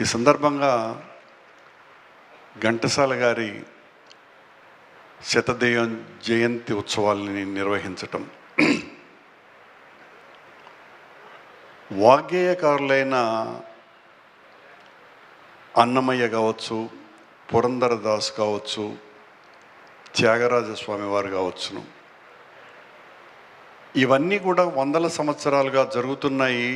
ఈ సందర్భంగా ఘంటసాల గారి జయంతి ఉత్సవాలని నిర్వహించటం, వాగ్గేయకారులైన అన్నమయ్య కావచ్చు, పురంధరదాస్ కావచ్చు, త్యాగరాజస్వామి వారు కావచ్చును, ఇవన్నీ కూడా వందల సంవత్సరాలుగా జరుగుతున్నాయి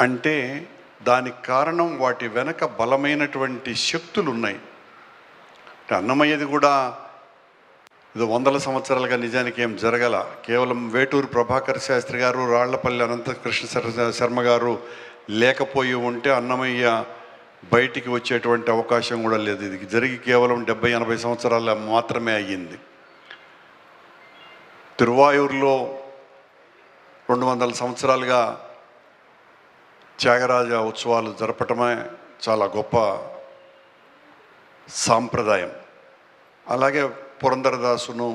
అంటే దానికి కారణం వాటి వెనక బలమైనటువంటి శక్తులు ఉన్నాయి. అన్నమయ్యది కూడా ఇది వందల సంవత్సరాలుగా నిజానికి ఏం జరగల. కేవలం వేటూరు ప్రభాకర్ శాస్త్రి గారు, రాళ్లపల్లి అనంతకృష్ణ శర్మ గారు లేకపోయి ఉంటే అన్నమయ్య బయటికి వచ్చేటువంటి అవకాశం కూడా లేదు. ఇది జరిగి కేవలం 70-80 సంవత్సరాల మాత్రమే అయ్యింది. తిరువాయూరులో 200 సంవత్సరాలుగా త్యాగరాజ ఉత్సవాలు జరపటమే చాలా గొప్ప సాంప్రదాయం. అలాగే పురంధరదాసును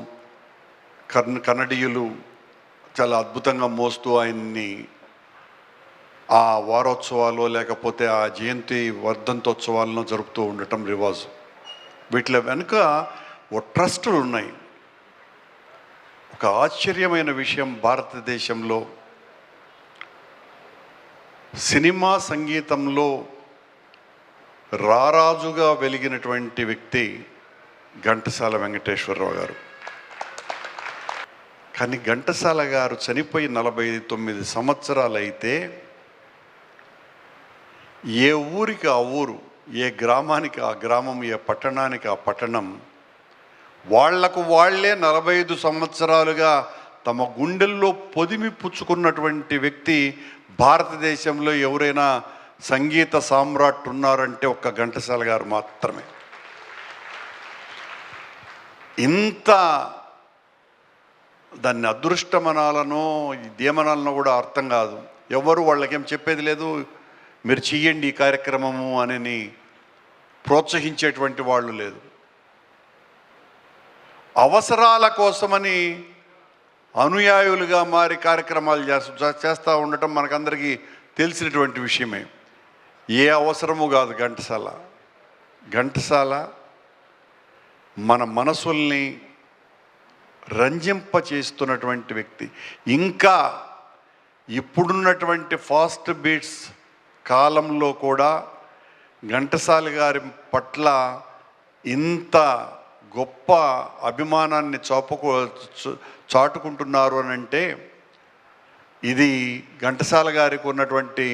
కన్నడీయులు చాలా అద్భుతంగా మోస్తూ ఆయన్ని ఆ వారోత్సవాలు లేకపోతే ఆ జయంతి వర్ధంతోత్సవాలను జరుపుతూ ఉండటం రివాజు. వీటిలో వెనుక ఓ ట్రస్టులు ఉన్నాయి. ఒక ఆశ్చర్యమైన విషయం, భారతదేశంలో సినిమా సంగీతంలో రారాజుగా వెలిగినటువంటి వ్యక్తి ఘంటసాల వెంకటేశ్వరరావు గారు. కానీ ఘంటసాల గారు చనిపోయి 49 సంవత్సరాలు అయితే ఏ ఊరికి ఆ ఊరు, ఏ గ్రామానికి ఆ గ్రామం, ఏ పట్టణానికి ఆ పట్టణం వాళ్లకు వాళ్లే 45 సంవత్సరాలుగా తమ గుండెల్లో పొదిమి పుచ్చుకున్నటువంటి వ్యక్తి భారతదేశంలో ఎవరైనా సంగీత సామ్రాట్ ఉన్నారంటే ఒక్క ఘంటసాల గారు మాత్రమే. ఇంత దాన్ని అదృష్టమనాలనో ఇదేమనాలనో కూడా అర్థం కాదు. ఎవరు వాళ్ళకేం చెప్పేది లేదు, మీరు చెయ్యండి ఈ కార్యక్రమము అని ప్రోత్సహించేటువంటి వాళ్ళు లేదు. అవసరాల కోసమని అనుయాయులుగా మారి కార్యక్రమాలు చేస్తూ ఉండటం మనకందరికీ తెలిసినటువంటి విషయమే. ఏ అవసరము కాదు. ఘంటసాల మన మనసుల్ని రంజింపచేస్తున్నటువంటి వ్యక్తి. ఇంకా ఇప్పుడున్నటువంటి ఫాస్ట్ బీట్స్ కాలంలో కూడా ఘంటసాల గారి పట్ల ఇంత గొప్ప అభిమానాన్ని చాటుకుంటున్నారు అని అంటే ఇది ఘంటసాల గారికి ఉన్నటువంటి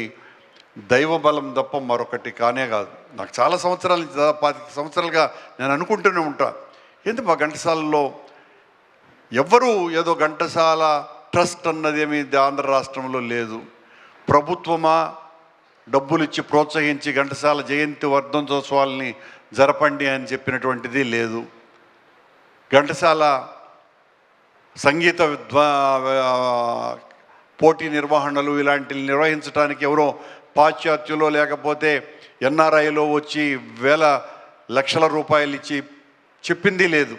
దైవ బలం తప్ప మరొకటి కానే కాదు. నాకు చాలా సంవత్సరాల నుంచి, 25 సంవత్సరాలుగా నేను అనుకుంటూనే ఉంటా, ఎందుకు మా ఘంటసాలలో ఎవ్వరూ ఏదో ఘంటసాల ట్రస్ట్ అన్నది ఏమి ఆంధ్ర రాష్ట్రంలో లేదు. ప్రభుత్వమా డబ్బులు ఇచ్చి ప్రోత్సహించి ఘంటసాల జయంతి వర్ధంతోత్సవాల్ని జరపండి అని చెప్పినటువంటిది లేదు. ఘంటసాల సంగీత పోటీ నిర్వహణలు ఇలాంటివి నిర్వహించడానికి ఎవరో పాశ్చాత్యులో లేకపోతే ఎన్ఆర్ఐలో వచ్చి వేల లక్షల రూపాయలు ఇచ్చి చెప్పింది లేదు.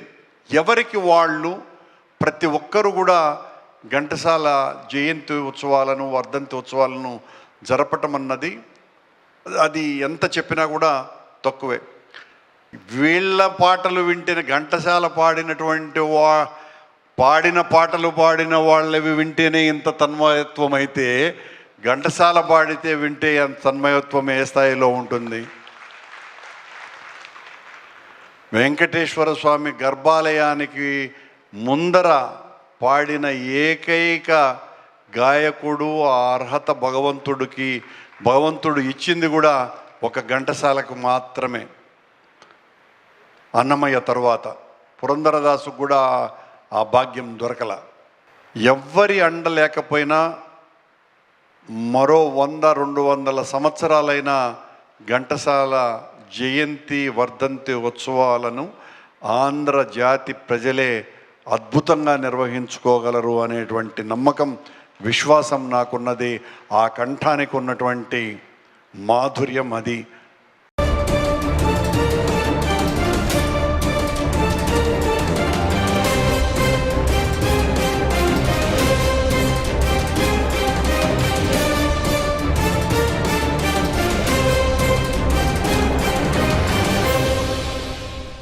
ఎవరికి వాళ్ళు ప్రతి ఒక్కరు కూడా ఘంటసాల జయంతి ఉత్సవాలను వర్ధంతి ఉత్సవాలను జరపటం అన్నది అది ఎంత చెప్పినా కూడా తక్కువే. వీళ్ళ పాటలు వింటేనే ఘంటసాల పాడిన పాటలు పాడిన వాళ్ళవి వింటేనే ఇంత తన్మయత్వం అయితే ఘంటసాల పాడితే వింటే అంత తన్మయత్వం ఏ స్థాయిలో ఉంటుంది? వెంకటేశ్వర స్వామి గర్భాలయానికి ముందర పాడిన ఏకైక గాయకుడు, ఆ అర్హత భగవంతుడు ఇచ్చింది కూడా ఒక ఘంటసాలకు మాత్రమే. అన్నమయ్య తరువాత పురంధరదాసు కూడా ఆ భాగ్యం దొరకల. ఎవ్వరి అండ లేకపోయినా మరో 100-200 సంవత్సరాలైనా ఘంటసాల జయంతి వర్ధంతి ఉత్సవాలను ఆంధ్ర జాతి ప్రజలే అద్భుతంగా నిర్వహించుకోగలరు అనేటువంటి నమ్మకం, విశ్వాసం నాకున్నది. ఆ కంఠానికి ఉన్నటువంటి మాధుర్యం అది.